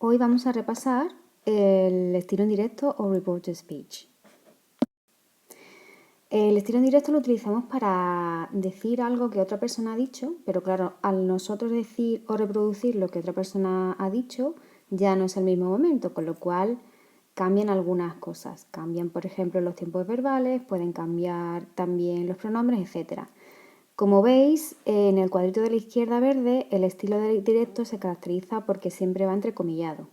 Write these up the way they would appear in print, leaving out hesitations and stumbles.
Hoy vamos a repasar el estilo indirecto o report to speech. El estilo indirecto lo utilizamos para decir algo que otra persona ha dicho, pero claro, al nosotros decir o reproducir lo que otra persona ha dicho, ya no es el mismo momento, con lo cual cambian algunas cosas. Cambian, por ejemplo, los tiempos verbales, pueden cambiar también los pronombres, etc. Como veis, en el cuadrito de la izquierda verde, el estilo directo se caracteriza porque siempre va entrecomillado.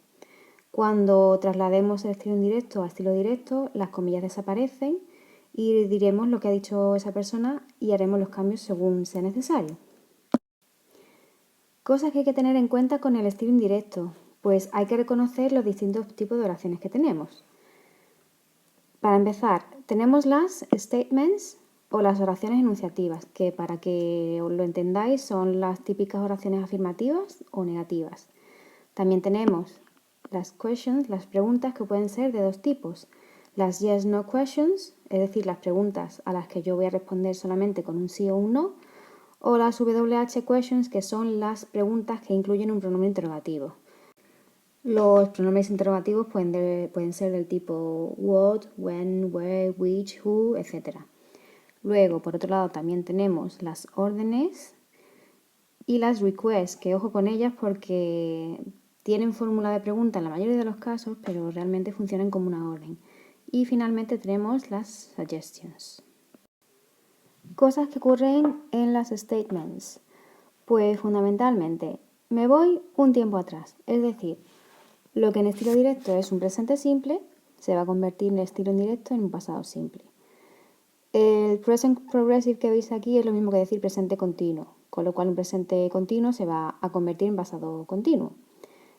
Cuando traslademos el estilo indirecto a estilo directo, las comillas desaparecen y diremos lo que ha dicho esa persona y haremos los cambios según sea necesario. Cosas que hay que tener en cuenta con el estilo indirecto, pues hay que reconocer los distintos tipos de oraciones que tenemos. Para empezar, tenemos las statements o las oraciones enunciativas, que para que lo entendáis son las típicas oraciones afirmativas o negativas. También tenemos las questions, las preguntas, que pueden ser de dos tipos. Las yes-no questions, es decir, las preguntas a las que yo voy a responder solamente con un sí o un no, o las WH questions, que son las preguntas que incluyen un pronombre interrogativo. Los pronombres interrogativos pueden ser del tipo what, when, where, which, who, etc. Luego, por otro lado, también tenemos las órdenes y las requests, que ojo con ellas porque tienen fórmula de pregunta en la mayoría de los casos, pero realmente funcionan como una orden. Y finalmente tenemos las suggestions. Cosas que ocurren en las statements. Pues fundamentalmente, me voy un tiempo atrás. Es decir, lo que en estilo directo es un presente simple, se va a convertir en estilo indirecto en un pasado simple. El present progressive que veis aquí es lo mismo que decir presente continuo, con lo cual un presente continuo se va a convertir en pasado continuo.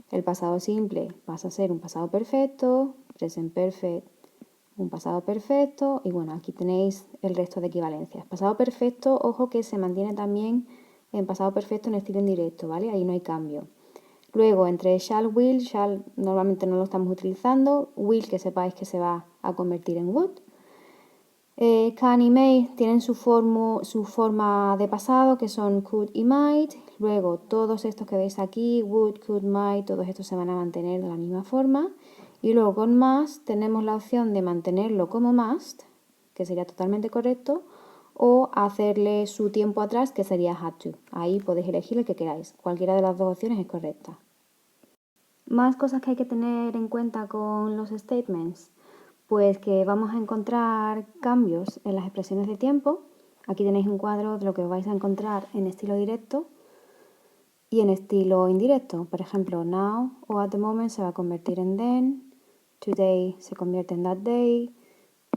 El pasado simple pasa a ser un pasado perfecto, present perfect, un pasado perfecto y bueno, aquí tenéis el resto de equivalencias. Pasado perfecto, ojo que se mantiene también en pasado perfecto en estilo indirecto, ¿vale? Ahí no hay cambio. Luego, entre shall, will, shall normalmente no lo estamos utilizando, will que sepáis que se va a convertir en would. Can y may tienen su forma de pasado, que son could y might. Luego, todos estos que veis aquí, would, could, might, todos estos se van a mantener de la misma forma. Y luego con must tenemos la opción de mantenerlo como must, que sería totalmente correcto, o hacerle su tiempo atrás, que sería had to. Ahí podéis elegir el que queráis. Cualquiera de las dos opciones es correcta. Más cosas que hay que tener en cuenta con los statements. Pues que vamos a encontrar cambios en las expresiones de tiempo. Aquí tenéis un cuadro de lo que vais a encontrar en estilo directo y en estilo indirecto. Por ejemplo, now o at the moment se va a convertir en then, today se convierte en that day,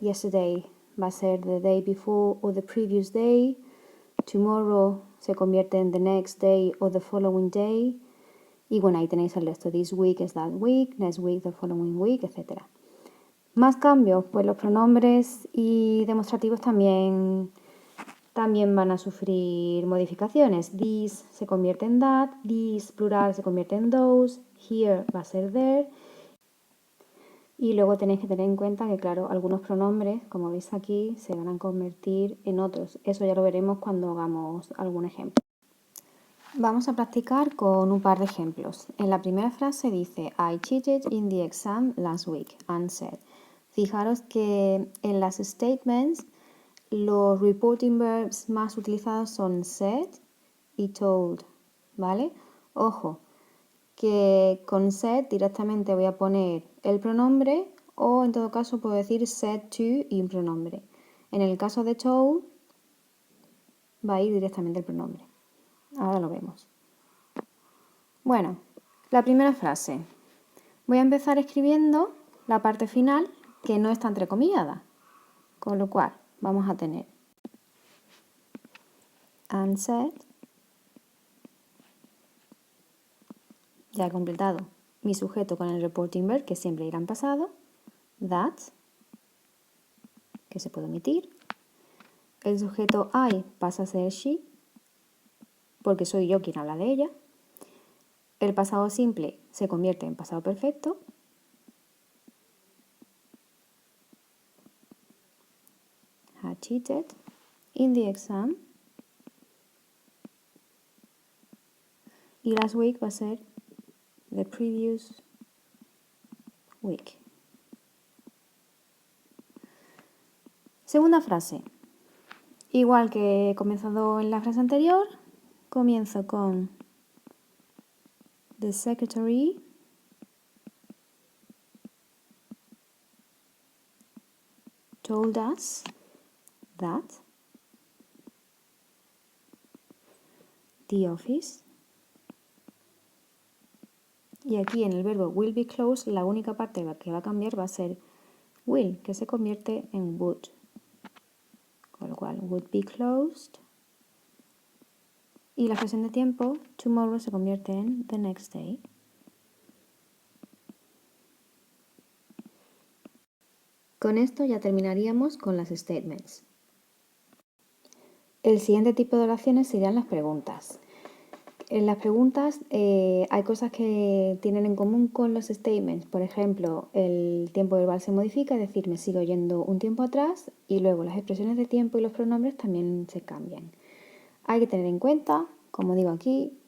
yesterday va a ser the day before o the previous day, tomorrow se convierte en the next day o the following day. Y bueno, ahí tenéis el resto. This week es that week, next week the following week, etc. Más cambios, pues los pronombres y demostrativos también van a sufrir modificaciones. This se convierte en that, this plural se convierte en those, here va a ser there. Y luego tenéis que tener en cuenta que, claro, algunos pronombres, como veis aquí, se van a convertir en otros. Eso ya lo veremos cuando hagamos algún ejemplo. Vamos a practicar con un par de ejemplos. En la primera frase dice I cheated in the exam last week and said. Fijaros que en las statements los reporting verbs más utilizados son said y told, ¿vale? Ojo, que con said directamente voy a poner el pronombre o en todo caso puedo decir said to y un pronombre. En el caso de told va a ir directamente el pronombre. Ahora lo vemos. Bueno, la primera frase. Voy a empezar escribiendo la parte final que no está entrecomillada. Con lo cual, vamos a tener and said. Ya he completado mi sujeto con el reporting verb, que siempre irá en pasado. That, que se puede omitir. El sujeto I pasa a ser she, porque soy yo quien habla de ella. El pasado simple se convierte en pasado perfecto. Had cheated in the exam. Y last week va a ser the previous week. Segunda frase. Igual que he comenzado en la frase anterior, comienzo con the secretary told us that the office. Y aquí en el verbo will be closed, la única parte que va a cambiar va a ser will, que se convierte en would. Con lo cual, would be closed. Y la fracción de tiempo, tomorrow, se convierte en the next day. Con esto ya terminaríamos con las statements. El siguiente tipo de oraciones serían las preguntas. En las preguntas hay cosas que tienen en común con los statements. Por ejemplo, el tiempo verbal se modifica, es decir, me sigo yendo un tiempo atrás, y luego las expresiones de tiempo y los pronombres también se cambian. Hay que tener en cuenta, como digo aquí,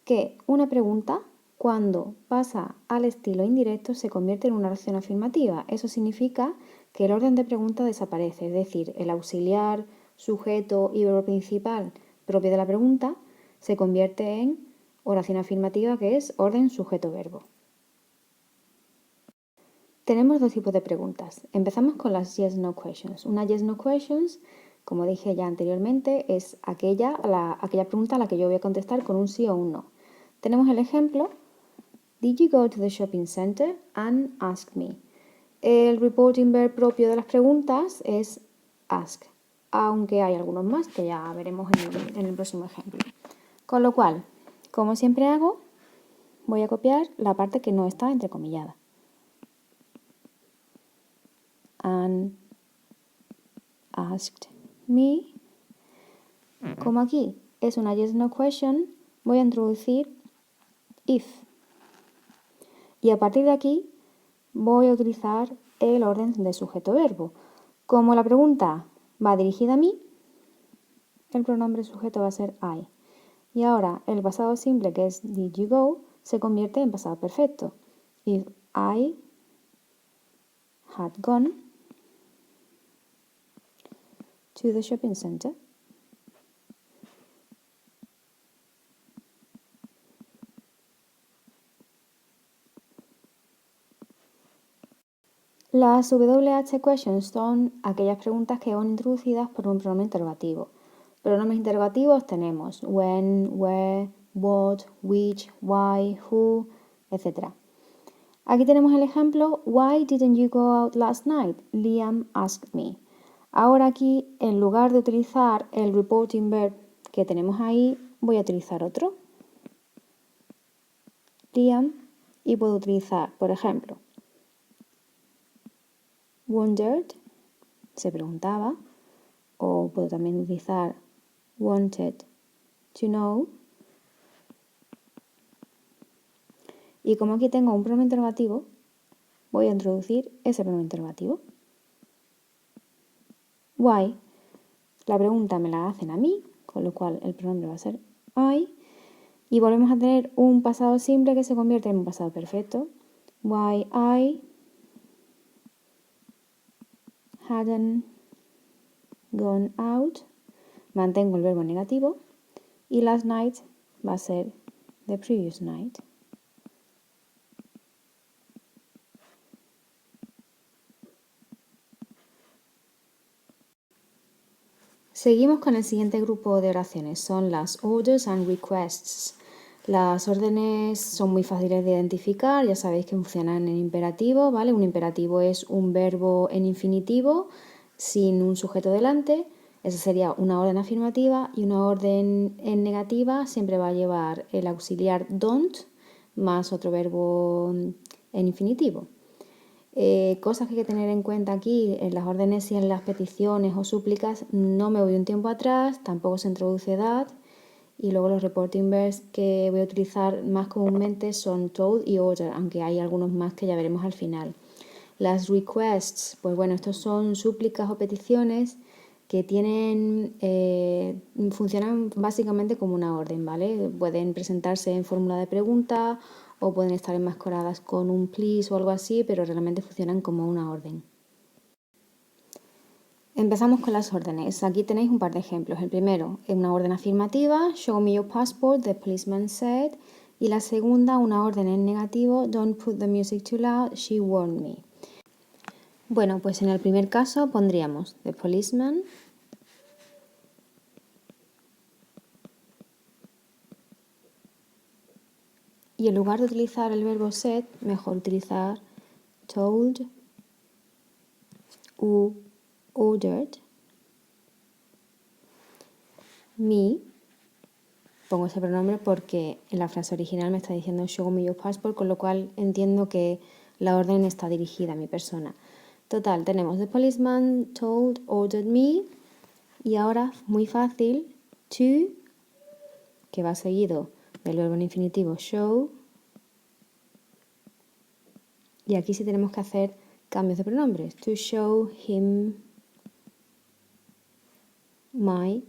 que una pregunta, cuando pasa al estilo indirecto, se convierte en una oración afirmativa. Eso significa que el orden de pregunta desaparece, es decir, el auxiliar, sujeto y verbo principal propio de la pregunta se convierte en oración afirmativa, que es orden sujeto-verbo. Tenemos dos tipos de preguntas. Empezamos con las yes-no questions. Una yes-no questions, como dije ya anteriormente, es aquella pregunta a la que yo voy a contestar con un sí o un no. Tenemos el ejemplo: Did you go to the shopping center and ask me? El reporting verb propio de las preguntas es ask, aunque hay algunos más que ya veremos en el próximo ejemplo. Con lo cual, como siempre hago, voy a copiar la parte que no está entrecomillada. And asked me. Como aquí es una yes-no question, voy a introducir if. Y a partir de aquí voy a utilizar el orden de sujeto-verbo. Como la pregunta va dirigida a mí, el pronombre sujeto va a ser I. Y ahora el pasado simple, que es did you go, se convierte en pasado perfecto. If I had gone to the shopping center. Las WH questions son aquellas preguntas que van introducidas por un pronombre interrogativo. Pronombres interrogativos tenemos when, where, what, which, why, who, etc. Aquí tenemos el ejemplo: Why didn't you go out last night? Liam asked me. Ahora aquí, en lugar de utilizar el reporting verb que tenemos ahí, voy a utilizar otro, Liam, y puedo utilizar, por ejemplo, wondered, se preguntaba, o puedo también utilizar wanted to know. Y como aquí tengo un pronombre interrogativo, voy a introducir ese pronombre interrogativo. Why, la pregunta me la hacen a mí, con lo cual el pronombre va a ser I. Y volvemos a tener un pasado simple que se convierte en un pasado perfecto. Why I hadn't gone out. Mantengo el verbo negativo. Y last night va a ser the previous night. Seguimos con el siguiente grupo de oraciones. Son las orders and requests. Las órdenes son muy fáciles de identificar, ya sabéis que funcionan en imperativo, ¿vale? Un imperativo es un verbo en infinitivo sin un sujeto delante. Esa sería una orden afirmativa, y una orden en negativa siempre va a llevar el auxiliar don't más otro verbo en infinitivo. Cosas que hay que tener en cuenta aquí: en las órdenes y en las peticiones o súplicas no me voy un tiempo atrás, tampoco se introduce that. Y luego los reporting verbs que voy a utilizar más comúnmente son told y order, aunque hay algunos más que ya veremos al final. Las requests, pues bueno, estos son súplicas o peticiones que funcionan básicamente como una orden, ¿vale? Pueden presentarse en fórmula de pregunta o pueden estar enmascaradas con un please o algo así, pero realmente funcionan como una orden. Empezamos con las órdenes. Aquí tenéis un par de ejemplos. El primero es una orden afirmativa, show me your passport, the policeman said. Y la segunda, una orden en negativo, don't put the music too loud, she warned me. Bueno, pues en el primer caso pondríamos the policeman y en lugar de utilizar el verbo said, mejor utilizar told u ordered me. Pongo ese pronombre porque en la frase original me está diciendo show me your passport, con lo cual entiendo que la orden está dirigida a mi persona. Total, tenemos the policeman told, ordered me. Y ahora, muy fácil, to, que va seguido del verbo en infinitivo show. Y aquí sí tenemos que hacer cambios de pronombres. To show him my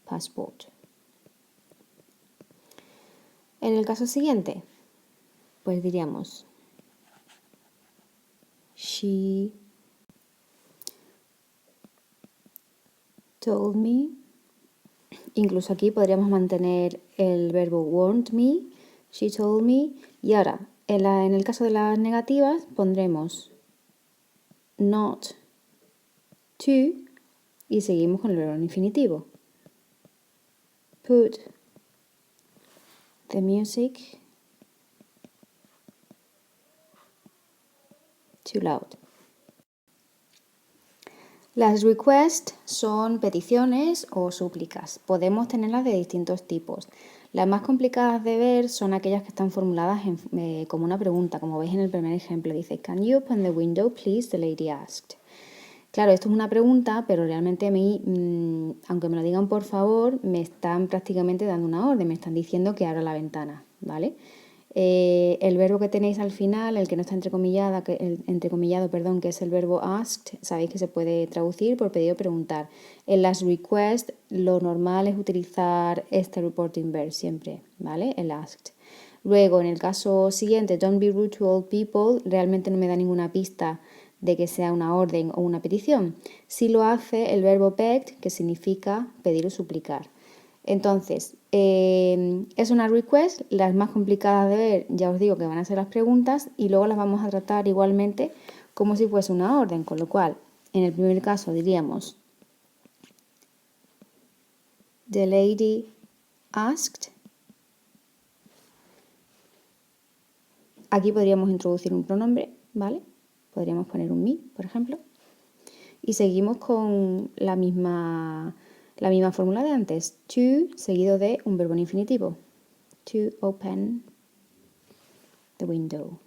passport. En el caso siguiente, pues diríamos she told me. Incluso aquí podríamos mantener el verbo warned me, she told me. Y ahora, en el caso de las negativas, pondremos not to y seguimos con el verbo en infinitivo. Put the music too loud. Las requests son peticiones o súplicas. Podemos tenerlas de distintos tipos. Las más complicadas de ver son aquellas que están formuladas como una pregunta, como veis en el primer ejemplo. Dice, "Can you open the window, please?" the lady asked. Claro, esto es una pregunta, pero realmente a mí, aunque me lo digan por favor, me están prácticamente dando una orden, me están diciendo que abra la ventana, ¿vale? El verbo que tenéis al final, el que no está entrecomillado, que es el verbo asked, sabéis que se puede traducir por pedido o preguntar. En las requests lo normal es utilizar este reporting verb siempre, ¿vale? El asked. Luego, en el caso siguiente, don't be rude to old people, realmente no me da ninguna pista de que sea una orden o una petición. Si lo hace el verbo begged, que significa pedir o suplicar. Entonces, es una request, las más complicadas de ver, ya os digo que van a ser las preguntas y luego las vamos a tratar igualmente como si fuese una orden, con lo cual, en el primer caso diríamos the lady asked. Aquí podríamos introducir un pronombre, ¿vale? Podríamos poner un me, por ejemplo. Y seguimos con la misma fórmula de antes. To, seguido de un verbo en infinitivo. To open the window.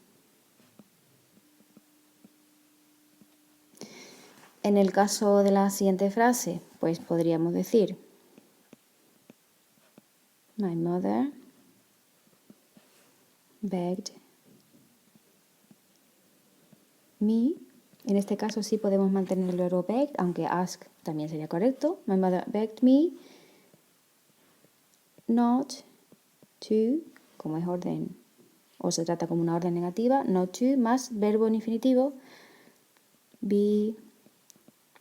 En el caso de la siguiente frase, pues podríamos decir My mother begged me. En este caso sí podemos mantener el verbo beg, aunque ask también sería correcto. My mother begged me not to, como es orden o se trata como una orden negativa, not to más verbo en infinitivo, be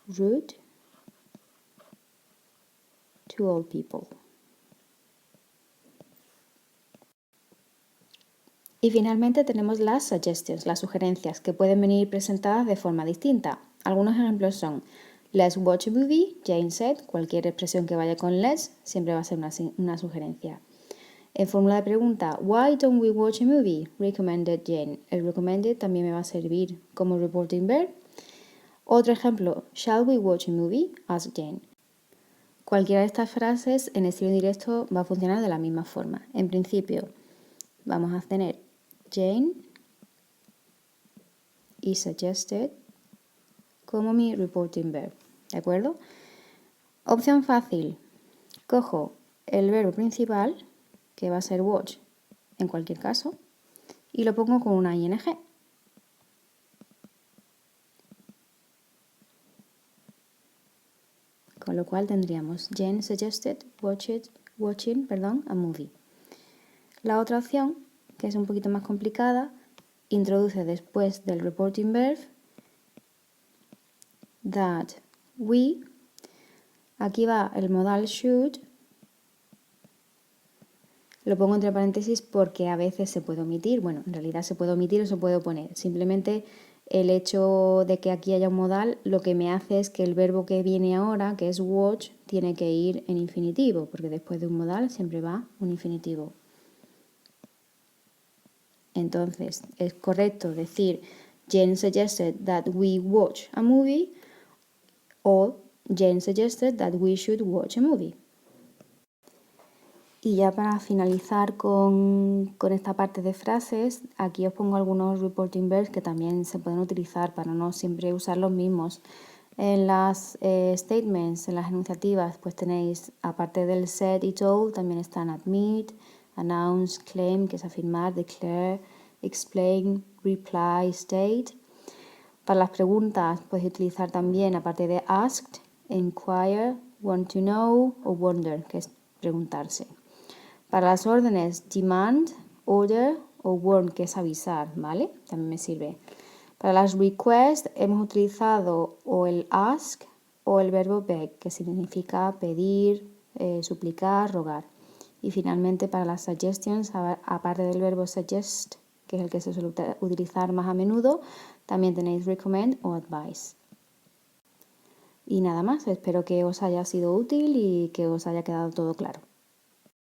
rude to all people. Y finalmente tenemos las suggestions, las sugerencias, que pueden venir presentadas de forma distinta. Algunos ejemplos son let's watch a movie, Jane said. Cualquier expresión que vaya con let's siempre va a ser una sugerencia. En fórmula de pregunta, why don't we watch a movie? Recommended Jane. El recommended también me va a servir como reporting verb. Otro ejemplo, shall we watch a movie? Asked Jane. Cualquiera de estas frases en estilo directo va a funcionar de la misma forma. En principio, vamos a tener Jane y suggested como mi reporting verb, ¿de acuerdo? Opción fácil, cojo el verbo principal, que va a ser watch en cualquier caso, y lo pongo con una ing. con lo cual tendríamos Jane suggested watching a movie. La otra opción, que es un poquito más complicada, introduce después del reporting verb that we, aquí va el modal should, lo pongo entre paréntesis porque a veces se puede omitir, bueno, en realidad se puede omitir o se puede poner, simplemente el hecho de que aquí haya un modal lo que me hace es que el verbo que viene ahora, que es watch, tiene que ir en infinitivo, porque después de un modal siempre va un infinitivo. Entonces, es correcto decir Jane suggested that we watch a movie o Jane suggested that we should watch a movie. Y ya para finalizar con esta parte de frases, aquí os pongo algunos reporting verbs que también se pueden utilizar para no siempre usar los mismos. En las statements, en las enunciativas, pues tenéis, aparte del said y told, también están admit, announce, claim, que es afirmar, declare, explain, reply, state. Para las preguntas podéis utilizar también, aparte de asked, inquire, want to know o wonder, que es preguntarse. Para las órdenes, demand, order o warn, que es avisar, ¿vale? También me sirve. Para las requests hemos utilizado o el ask o el verbo beg, que significa pedir, suplicar, rogar. Y finalmente para las suggestions, aparte del verbo suggest, que es el que se suele utilizar más a menudo, también tenéis recommend o advise. Y nada más, espero que os haya sido útil y que os haya quedado todo claro.